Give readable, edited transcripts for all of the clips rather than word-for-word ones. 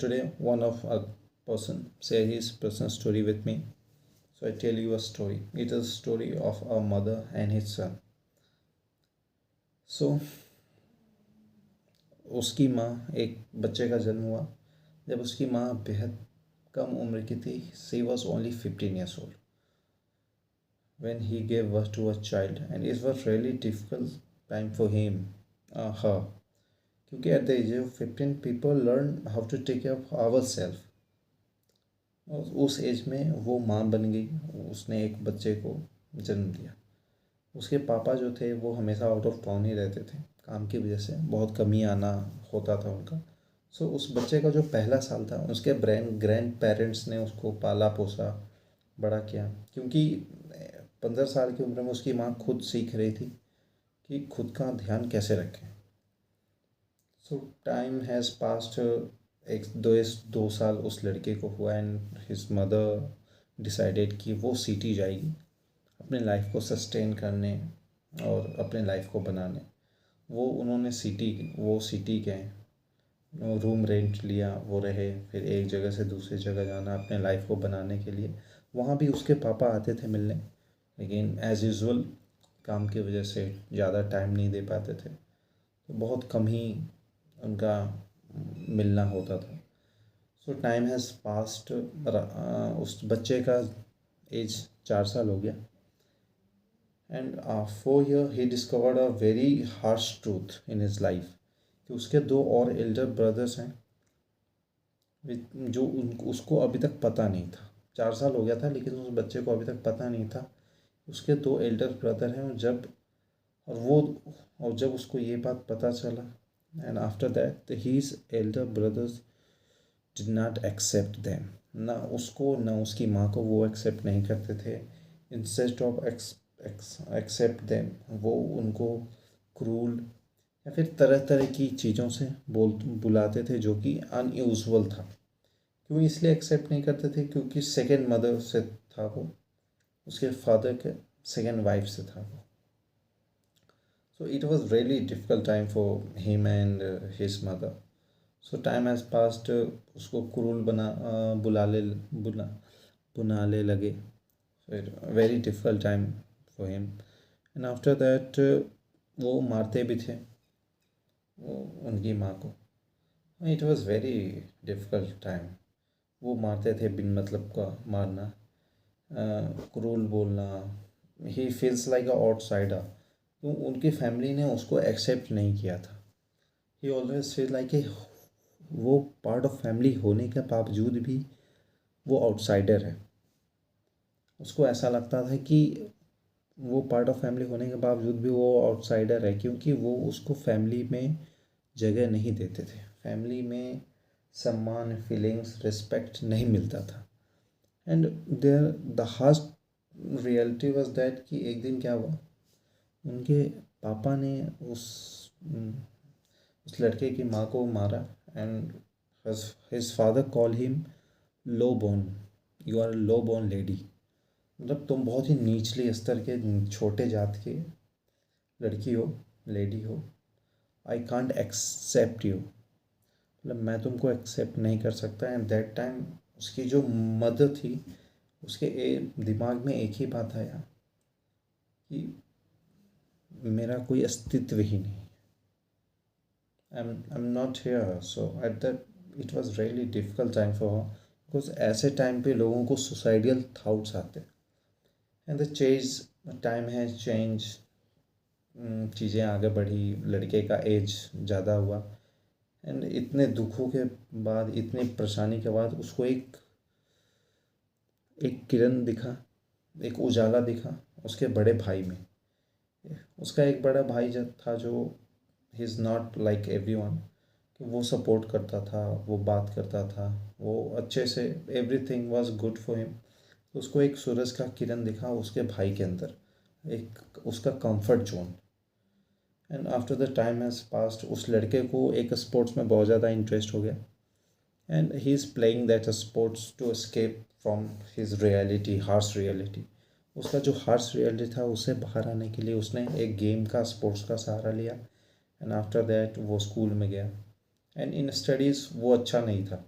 today one of a person share his personal story with me. So I tell you a story. It is a story of a mother and his son. So उसकी माँ एक बच्चे का जन्म हुआ जब उसकी माँ बेहद कम उम्र की थी. She was only 15 years old when he gave birth to a child, and it was really difficult time for him, her, क्योंकि at the age of 15 people learn how to take care of ourselves. उस as में वो माँ बन गई. उसने एक बच्चे को जन्म दिया. उसके पापा जो थे वो हमेशा आउट ऑफ टाउन ही रहते थे. काम की वजह से बहुत कम ही आना होता था उनका. सो उस बच्चे का जो पहला साल था उसके ग्रैंड पेरेंट्स ने उसको पाला पोसा बड़ा किया, क्योंकि 15 साल की उम्र में उसकी माँ खुद सीख रही थी कि खुद का ध्यान कैसे रखें. सो टाइम हैज़ पास्ट. एक 2 साल उस लड़के को हुआ एंड हिज मदर डिसाइडेड कि वो सिटी जाएगी अपने लाइफ को सस्टेन करने और अपने लाइफ को बनाने. उन्होंने सिटी गए, रूम रेंट लिया, वो रहे. फिर एक जगह से दूसरी जगह जाना अपने लाइफ को बनाने के लिए. वहाँ भी उसके पापा आते थे मिलने, लेकिन एज़ यूजुअल काम की वजह से ज़्यादा टाइम नहीं दे पाते थे, तो बहुत कम ही उनका मिलना होता था. सो टाइम हैज़ पास्ट. उस बच्चे का एज 4 साल हो गया and 4 year he discovered a very harsh truth in his life कि उसके 2 और एल्डर ब्रदर्स हैं जो उसको अभी तक पता नहीं था. 4 साल हो गया था लेकिन उस बच्चे को अभी तक पता नहीं था उसके 2 एल्डर ब्रदर हैं. और जब उसको ये बात पता चला, and after that his elder brothers did not accept them. ना उसको ना उसकी माँ को वो एक्सेप्ट नहीं करते थे. इंस्टेड ऑफ एक्सेप्ट देम वो उनको क्रूल या फिर तरह तरह की चीज़ों से बुलाते थे जो कि अनयूजुअल था. क्यों इसलिए एक्सेप्ट नहीं करते थे? क्योंकि सेकेंड मदर से था वो, उसके फादर के सेकेंड वाइफ से था वो. So it was really difficult time for him and his mother. So time has past. उसको क्रूल बुनाने लगे. फिर very difficult time for him. And after that वो मारते भी थे वो उनकी माँ को. It was very difficult time. वो मारते थे बिन मतलब का मारना, क्रूल बोलना. He feels like a outsider. तो उनकी फैमिली ने उसको एक्सेप्ट नहीं किया था. He always feel like a वो पार्ट ऑफ फैमिली होने के बावजूद भी वो आउटसाइडर है. उसको ऐसा लगता था कि वो पार्ट ऑफ फैमिली होने के बावजूद भी वो आउटसाइडर है, क्योंकि वो उसको फैमिली में जगह नहीं देते थे. फैमिली में सम्मान, फीलिंग्स, रिस्पेक्ट नहीं मिलता था. And there the harsh reality was that कि एक दिन क्या हुआ, उनके पापा ने उस लड़के की माँ को मारा. And his father call him low born. You are low born lady. मतलब तुम बहुत ही निचले स्तर के छोटे जात के लड़की हो, लेडी हो. I can't accept you. मतलब मैं तुमको एक्सेप्ट नहीं कर सकता. एंड दैट टाइम उसकी जो मदर थी उसके दिमाग में एक ही बात आया कि मेरा कोई अस्तित्व ही नहीं. I'm not here. So at that it was really difficult time for her, because ऐसे टाइम पे लोगों को सुसाइडियल थाउट्स आते. And the change time has change. चीज़ें आगे बढ़ी, लड़के का एज ज़्यादा हुआ एंड इतने दुखों के बाद, इतनी परेशानी के बाद उसको एक किरण दिखा, एक उजाला दिखा उसके बड़े भाई में. उसका एक बड़ा भाई जो था, जो he is not like everyone, कि वो सपोर्ट करता था, वो बात करता था, वो अच्छे से, everything was good for him. तो उसको एक सूरज का किरण दिखा उसके भाई के अंदर, एक उसका comfort zone. And after the time has past उस लड़के को एक स्पोर्ट्स में बहुत ज़्यादा इंटरेस्ट हो गया and he is playing that sports to escape from his reality, harsh reality. उसका जो हार्श रियलिटी था उससे बाहर आने के लिए उसने एक गेम का, स्पोर्ट्स का सहारा लिया. एंड आफ्टर दैट वो स्कूल में गया एंड इन स्टडीज़ वो अच्छा नहीं था.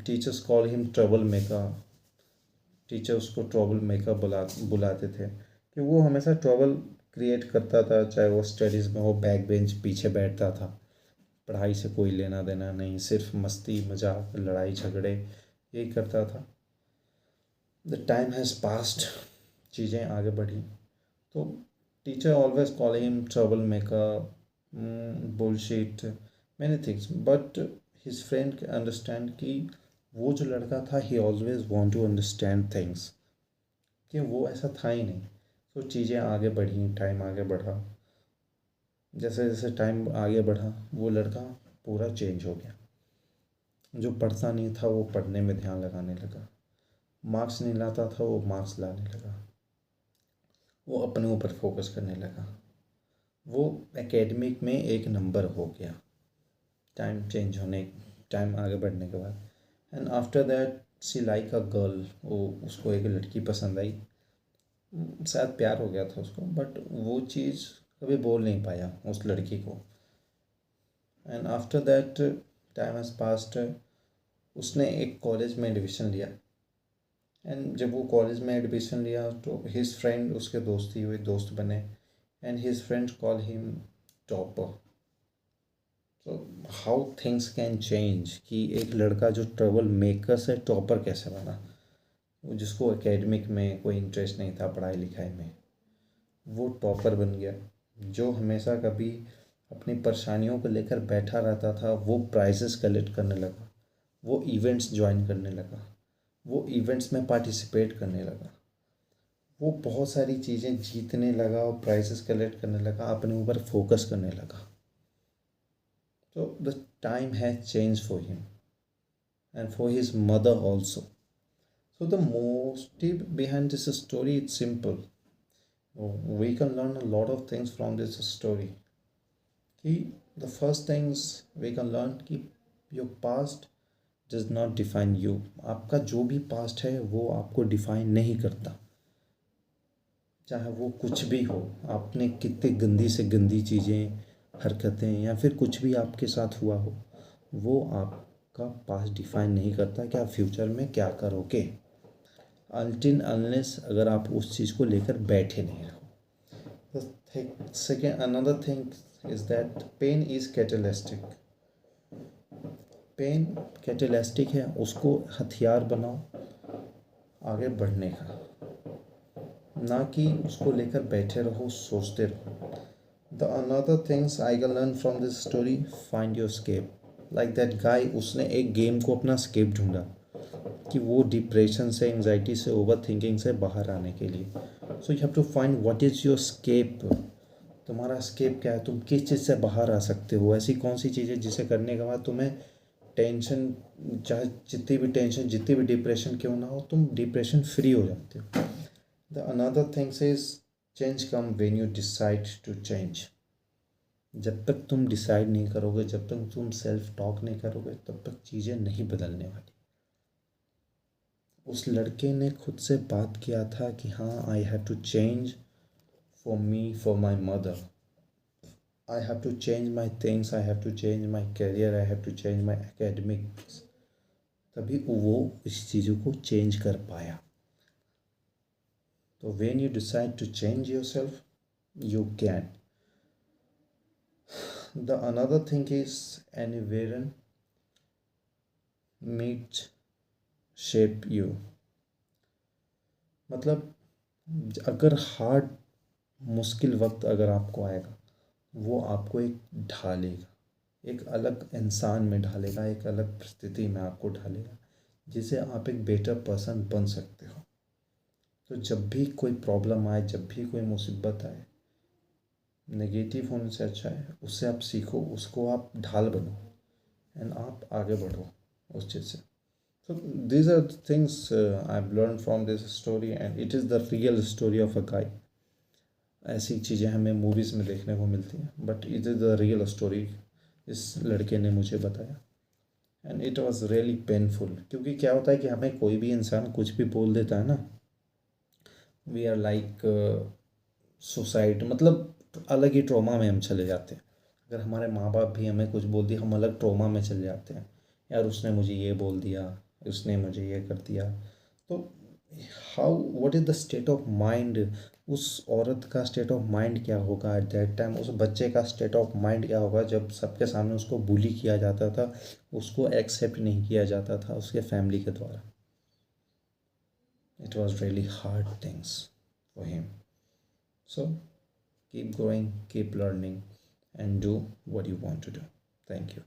Teachers call him trouble maker. Teacher उसको ट्रबल मेकर बुलाते थे कि वो हमेशा ट्रबल क्रिएट करता था, चाहे वो स्टडीज़ में हो, बैक बेंच पीछे बैठता था, पढ़ाई से कोई लेना देना नहीं, सिर्फ मस्ती मजाक लड़ाई झगड़े यही करता था। द टाइम हैज़ पास्ड, चीज़ें आगे बढ़ी, तो teacher always call him trouble maker, bullshit, many things, but his friend understand कि वो जो लड़का था he always want to understand things, कि वो ऐसा था ही नहीं। तो चीज़ें आगे बढ़ी, टाइम आगे बढ़ा, जैसे जैसे टाइम आगे बढ़ा वो लड़का पूरा चेंज हो गया। जो पढ़ता नहीं था वो पढ़ने में ध्यान लगाने लगा, मार्क्स नहीं लाता था वो मार्क्स लाने लगा, वो अपने ऊपर फोकस करने लगा, वो एकेडमिक में एक नंबर हो गया टाइम आगे बढ़ने के बाद। And after that see like a girl, वो उसको एक लड़की पसंद आई, शायद प्यार हो गया था उसको, बट वो चीज़ कभी बोल नहीं पाया उस लड़की को। And after that time has passed, उसने एक कॉलेज में एडमिशन लिया। एंड जब वो कॉलेज में एडमिशन लिया तो हिज फ्रेंड, उसके दोस्ती हुई, दोस्त बने, and his friend call him topper. तो हाउ थिंग्स कैन चेंज, कि एक लड़का जो ट्रबल मेकर से टॉपर कैसे बना, जिसको एकेडमिक में कोई इंटरेस्ट नहीं था, पढ़ाई लिखाई में, वो टॉपर बन गया। जो हमेशा कभी अपनी परेशानियों को लेकर बैठा रहता था वो प्राइजेस कलेक्ट करने लगा, वो इवेंट्स ज्वाइन करने लगा, वो इवेंट्स में पार्टिसिपेट करने लगा, वो बहुत सारी चीज़ें जीतने लगा और प्राइजेस कलेक्ट करने लगा, अपने ऊपर फोकस करने लगा। तो the time has change for him and for his mother also. So the motive behind this story, it's simple. We can learn a lot of things from this story. कि the first things we can learn कि your past does not define you. आपका जो भी past है वो आपको define नहीं करता, चाहे वो कुछ भी हो, आपने कितनी गंदी से गंदी चीज़ें, हरकतें या फिर कुछ भी आपके साथ हुआ हो, वो आपका पास्ट डिफाइन नहीं करता कि आप फ्यूचर में क्या करोगे, अनटिल अनलेस अगर आप उस चीज़ को लेकर बैठे नहीं रहो। Second another thing is that pain is catalystic. Pain catalystic है, उसको हथियार बनाओ आगे बढ़ने का, ना कि उसको लेकर बैठे रहो, सोचते रहो। The another things I can learn from this story, find your escape. Like that guy, उसने एक गेम को अपना स्केप ढूंढा कि वो डिप्रेशन से, एंजाइटी से, ओवर थिंकिंग से बाहर आने के लिए। So you have to find what is your escape. तुम्हारा स्केप क्या है, तुम किस चीज़ से बाहर आ सकते हो, ऐसी कौन सी चीज़ें जिसे करने के बाद तुम्हें टेंशन, चाहे जितनी भी टेंशन, जितनी भी डिप्रेशन क्यों ना हो, तुम डिप्रेशन फ्री हो जाते हो। The another things is change come when you decide to change. जब तक तुम डिसाइड नहीं करोगे, जब तक तुम सेल्फ टॉक नहीं करोगे, तब तक चीज़ें नहीं बदलने वाली। उस लड़के ने खुद से बात किया था कि हाँ, I have to change for me, for my mother, I have to change my things, I have to change my career, I have to change my academics. तभी वो इस चीज़ों को चेंज कर पाया। तो when you decide to change yourself, you can. The another thing is environment shape you. मतलब अगर हार्ड, मुश्किल वक्त अगर आपको आएगा, वो आपको एक ढालेगा, एक अलग इंसान में ढालेगा, एक अलग परिस्थिति में आपको ढालेगा, जिससे आप एक बेटर पर्सन बन सकते हो। तो जब भी कोई प्रॉब्लम आए, जब भी कोई मुसीबत आए, नेगेटिव होने से अच्छा है उससे आप सीखो, उसको आप ढाल बनो एंड आप आगे बढ़ो उस चीज़ से। So these are the things I've learned from this story and it is the real story of a guy. ऐसी चीज़ें हमें मूवीज़ में देखने को मिलती हैं, but it is the real story, इस लड़के ने मुझे बताया। And it was really painful, क्योंकि क्या होता है कि हमें कोई भी इंसान कुछ भी बोल देता है ना, वी आर लाइक सुसाइड, मतलब अलग ही ट्रॉमा में हम चले जाते हैं। अगर हमारे माँ बाप भी हमें कुछ बोल दिए, हम अलग ट्रॉमा में चले जाते हैं। यार उसने मुझे ये बोल दिया, उसने मुझे ये कर दिया। तो how, what is the state of mind, उस औरत का स्टेट ऑफ माइंड क्या होगा एट दैट टाइम, उस बच्चे का स्टेट ऑफ माइंड क्या होगा जब सबके सामने उसको बुली किया जाता था, उसको एक्सेप्ट नहीं किया जाता था उसके फैमिली के द्वारा। It was really hard things for him. So keep growing, keep learning, and do what you want to do. Thank you.